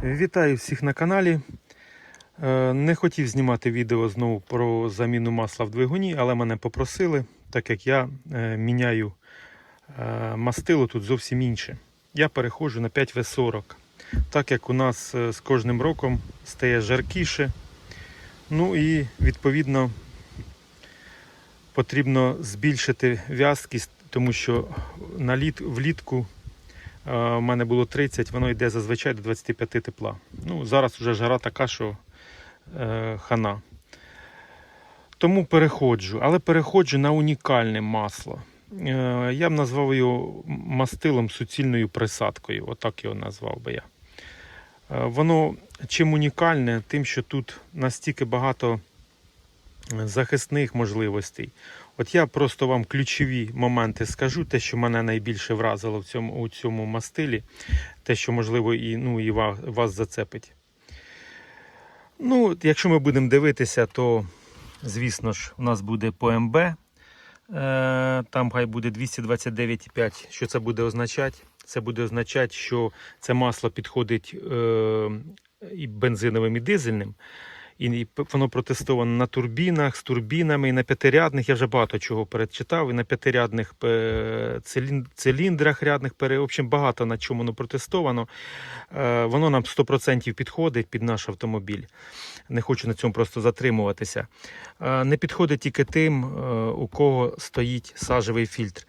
Вітаю всіх на каналі. Не хотів знімати відео знову про заміну масла в двигуні, але мене попросили, так як я міняю мастило тут зовсім інше. Я переходжу на 5В40, так як у нас з кожним роком стає жаркіше. Ну і відповідно потрібно збільшити в'язкість, тому що влітку у мене було 30, воно йде зазвичай до 25 тепла. Ну, зараз вже жара така, що хана. Тому переходжу, але переходжу на унікальне масло. Я б назвав його мастилом з суцільною присадкою, отак його назвав би я. Воно чим унікальне, тим, що тут настільки багато захисних можливостей. От я просто вам ключові моменти скажу, те, що мене найбільше вразило у цьому мастилі, те, що, можливо, і вас зацепить. Ну, якщо ми будемо дивитися, то, звісно ж, у нас буде по МБ, там хай буде 229,5. Що це буде означати? Це буде означати, що це масло підходить і бензиновим, і дизельним. І воно протестовано на турбінах, з турбінами, і на п'ятирядних, я вже багато чого перечитав, і на п'ятирядних циліндрах рядних, в общем, багато на чому воно протестовано. Воно нам 100% підходить під наш автомобіль. Не хочу на цьому просто затримуватися. Не підходить тільки тим, у кого стоїть сажевий фільтр.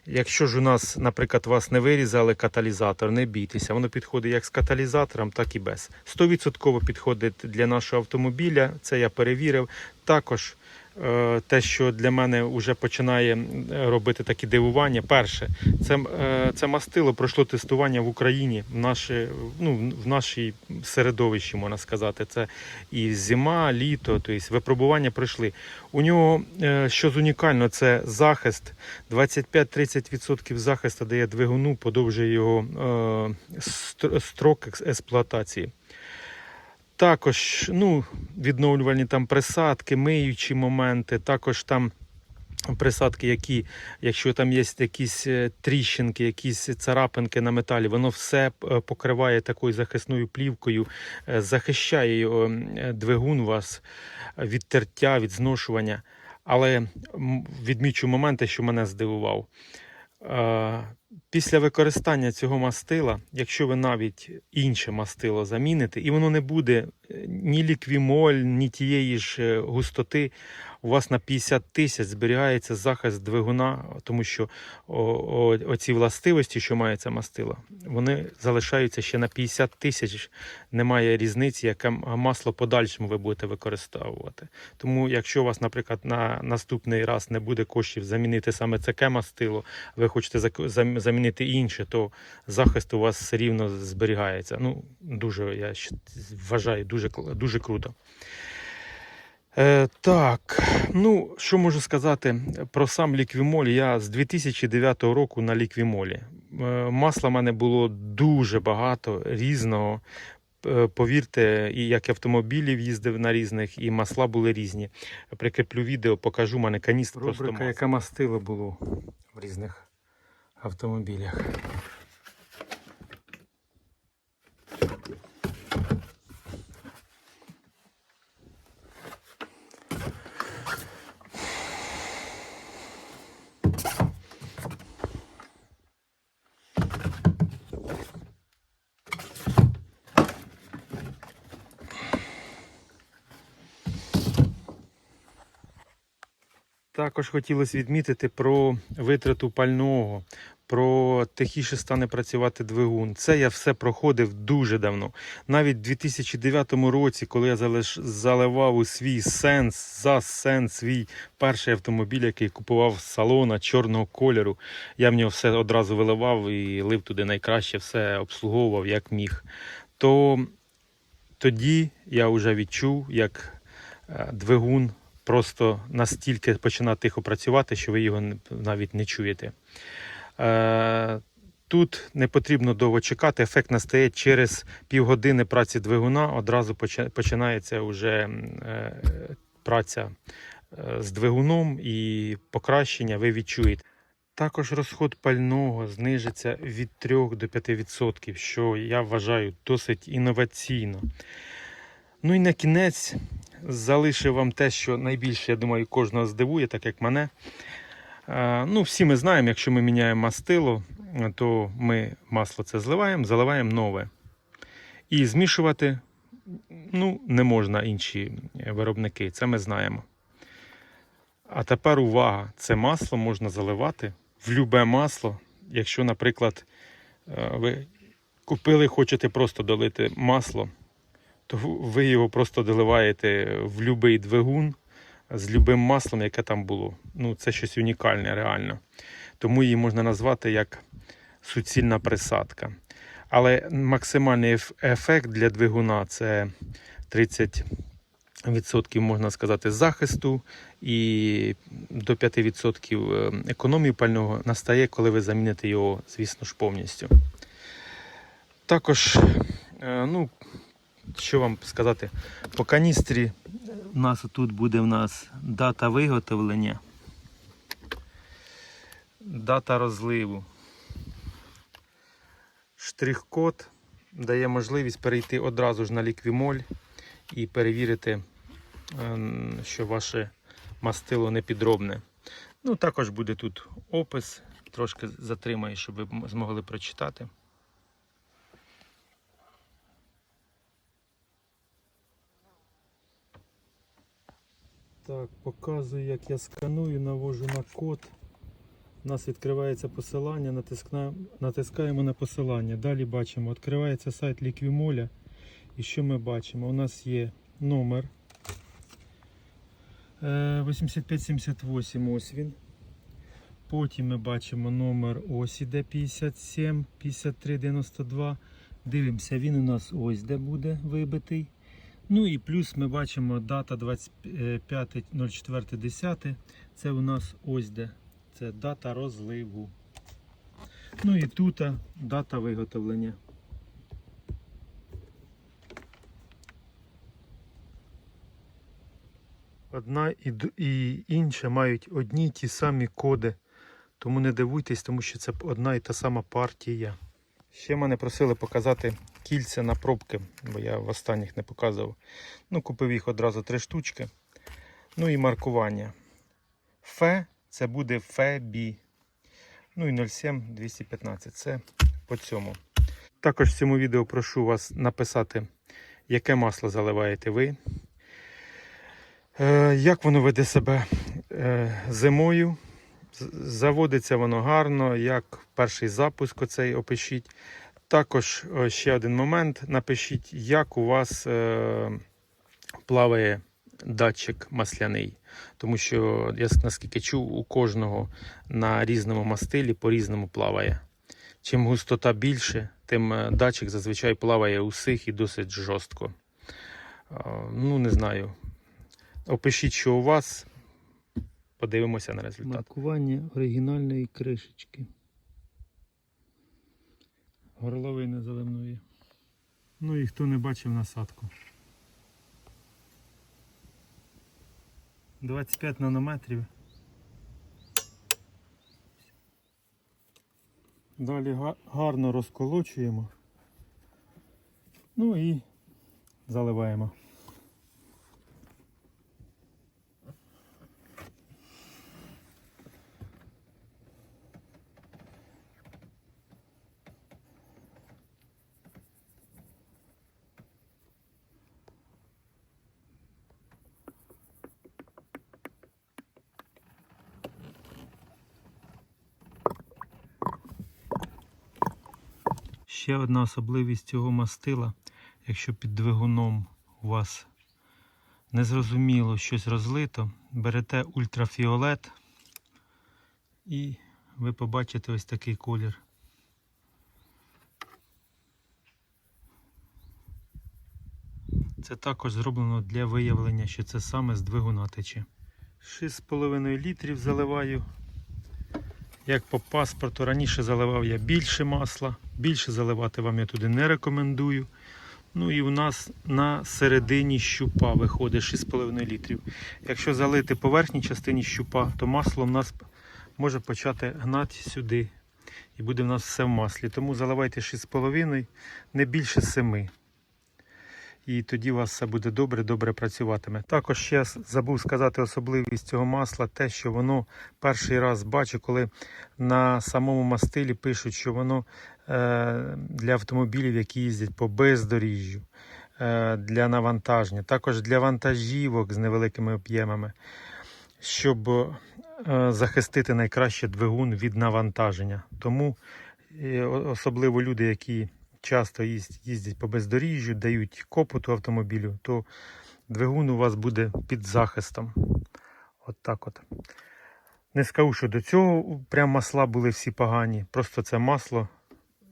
Якщо ж у нас, наприклад, вас не вирізали каталізатор, не бійтеся, воно підходить як з каталізатором, так і без. 100% підходить для нашого автомобіля, це я перевірив. Також те, що для мене вже починає робити такі дивування. Перше, це мастило пройшло тестування в Україні, в нашій середовищі, можна сказати. Це і зима, літо, тобто випробування пройшли. У нього, що унікально, це захист. 25-30% захисту дає двигуну, подовжує його строк експлуатації. Також відновлювальні там присадки, миючі моменти, також там присадки, які, якщо там є якісь тріщинки, якісь царапинки на металі, воно все покриває такою захисною плівкою, захищає його двигун вас від тертя, від зношування. Але відмічу моменти, що мене здивував. Після використання цього мастила, якщо ви навіть інше мастило заміните, і воно не буде ні ліквімоль, ні тієї ж густоти, у вас на 50 тисяч зберігається захист двигуна, тому що оці властивості, що має це мастило, вони залишаються ще на 50 тисяч. Немає різниці, яке масло подальшому ви будете використовувати. Тому якщо у вас, наприклад, на наступний раз не буде коштів замінити саме таке мастило, ви хочете замінити інше, то захист у вас все рівно зберігається. Дуже, я вважаю, дуже круто. Так, що можу сказати про сам ліквімоль. Я з 2009 року на ліквімолі. Масла в мене було дуже багато, різного. Повірте, і як автомобілів їздив на різних, і масла були різні. Прикріплю відео, покажу, в мене каністр просто масла. Яке мастило було в різних автомобілях. Також хотілося відмітити про витрату пального, про тихіше стане працювати двигун. Це я все проходив дуже давно. Навіть у 2009 році, коли я заливав у свій ЗАЗ-Сенс, свій перший автомобіль, який купував з салона чорного кольору, я в нього все одразу виливав і лив туди найкраще, все обслуговував як міг. То тоді я вже відчув, як двигун просто настільки починає тихо працювати, що ви його навіть не чуєте. Тут не потрібно довго чекати, ефект настає через півгодини праці двигуна, одразу починається вже праця з двигуном і покращення ви відчуєте. Також розход пального знижиться від 3 до 5%, що я вважаю досить інноваційно. Ну і на кінець залишив вам те, що найбільше, я думаю, кожного здивує, так як мене. Ну, всі ми знаємо, якщо ми міняємо мастило, то ми масло це зливаємо, заливаємо нове. І змішувати не можна інші виробники, це ми знаємо. А тепер увага, це масло можна заливати в любе масло. Якщо, наприклад, ви купили, хочете просто долити масло, то ви його просто доливаєте в будь-який двигун з любим маслом, яке там було. Ну, це щось унікальне реально. Тому її можна назвати як суцільна присадка. Але максимальний ефект для двигуна – це 30%, можна сказати, захисту і до 5% економії пального настає, коли ви заміните його, звісно ж, повністю. Також, що вам сказати, по каністрі у нас тут буде дата виготовлення, дата розливу. Штрих-код дає можливість перейти одразу ж на ліквімоль і перевірити, що ваше мастило не підробне. Ну, також буде тут опис, трошки затримаю, щоб ви змогли прочитати. Так, показую, як я сканую, навожу на код. У нас відкривається посилання, натискаємо на посилання. Далі бачимо, відкривається сайт Ліквімоля. І що ми бачимо? У нас є номер 8578, ось він. Потім ми бачимо номер ось іде 57 53 92. Дивимося, він у нас ось де буде вибитий. Ну і плюс ми бачимо дата 25.04.10. Це у нас ось де. Це дата розливу. Ну і тут дата виготовлення. Одна і інша мають одні й ті самі коди. Тому не дивуйтесь, тому що це одна і та сама партія. Ще мене просили показати кільця на пробки, бо я в останніх не показував. Ну, купив їх одразу 3 штучки. Ну і маркування. Фе це буде ФЕБІ. Ну і 07 215. Це по цьому. Також в цьому відео прошу вас написати, яке масло заливаєте ви. Як воно веде себе зимою. Заводиться воно гарно, як перший запуск оцей опишіть. Також ще один момент. Напишіть, як у вас плаває датчик масляний. Тому що, я наскільки чув, у кожного на різному мастилі по-різному плаває. Чим густота більше, тим датчик зазвичай плаває усіх і досить жорстко. Ну, не знаю. Опишіть, що у вас. Подивимося на результат. Маркування оригінальної кришечки. Горловини заливної. Ну і хто не бачив насадку. 25 нанометрів. Далі гарно розколочуємо. Ну і заливаємо. Ще одна особливість цього мастила, якщо під двигуном у вас незрозуміло щось розлито, берете ультрафіолет і ви побачите ось такий колір. Це також зроблено для виявлення, що це саме з двигуна тече. 6,5 літрів заливаю. Як по паспорту, раніше заливав я більше масла, більше заливати вам я туди не рекомендую. Ну і у нас на середині щупа виходить 6,5 літрів. Якщо залити по верхній частині щупа, то масло у нас може почати гнати сюди. І буде в нас все в маслі. Тому заливайте 6,5, не більше 7. І тоді у вас все буде добре працюватиме. Також ще забув сказати особливість цього масла, те, що воно перший раз бачу, коли на самому мастилі пишуть, що воно для автомобілів, які їздять по бездоріжжю, для навантаження, також для вантажівок з невеликими об'ємами, щоб захистити найкраще двигун від навантаження. Тому особливо люди, які часто їздять по бездоріжжю, дають копоту автомобілю, то двигун у вас буде під захистом. От так от. Не скажу, що до цього прям масла були всі погані. Просто це масло,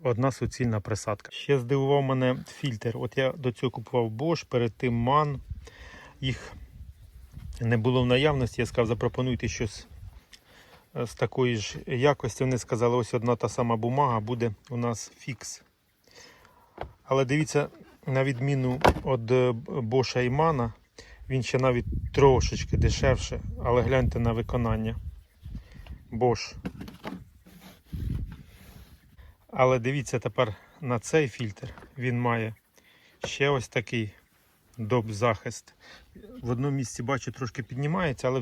одна суцільна присадка. Ще здивував мене фільтр. От я до цього купував Bosch, перед тим MAN. Їх не було в наявності. Я сказав, запропонуйте щось з такої ж якості. Вони сказали, ось одна та сама бумага, буде у нас фікс. Але дивіться, на відміну від Bosch і MAN, він ще навіть трошечки дешевше, але гляньте на виконання. Bosch. Але дивіться тепер на цей фільтр. Він має ще ось такий доп-захист. В одному місці, бачу, трошки піднімається, але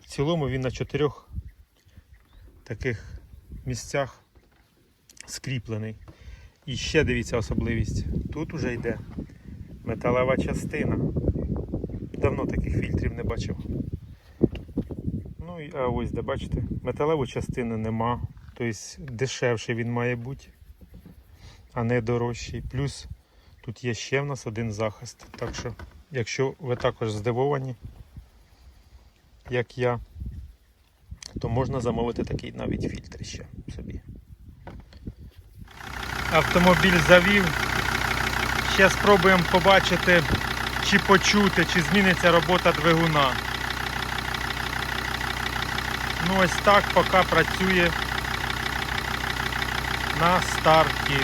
в цілому він на 4 таких місцях скріплений. І ще дивіться особливість. Тут уже йде металева частина. Давно таких фільтрів не бачив. Ну і ось де, бачите, металеву частину нема. Тобто дешевший він має бути, а не дорожчий. Плюс тут є ще в нас один захист. Так що, якщо ви також здивовані, як я, то можна замовити такий навіть фільтр ще собі. Автомобіль завів. Ще спробуємо побачити, чи почути, чи зміниться робота двигуна. Ну ось так поки працює на старті.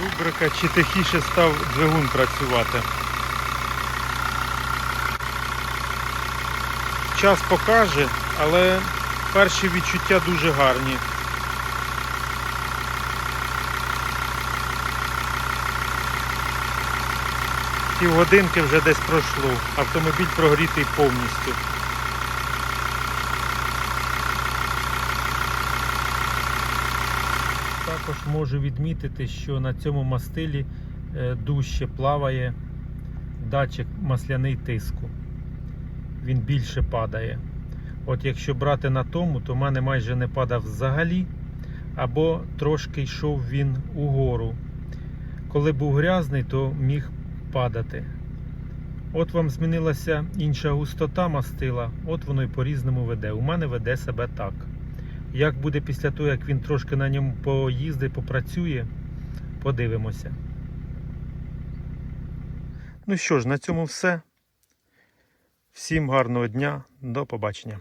Рубрика «Чи тихіше став двигун працювати». Час покаже, але перші відчуття дуже гарні. Півгодинки вже десь пройшло. Автомобіль прогрітий повністю. Також можу відмітити, що на цьому мастилі дужче плаває датчик масляний тиску. Він більше падає. От якщо брати на тому, то в мене майже не падав взагалі, або трошки йшов він угору. Коли був грязний, то міг падати. От вам змінилася інша густота мастила, от воно і по-різному веде. У мене веде себе так. Як буде після того, як він трошки на ньому поїздить, попрацює, подивимося. Ну що ж, на цьому все. Всім гарного дня, до побачення.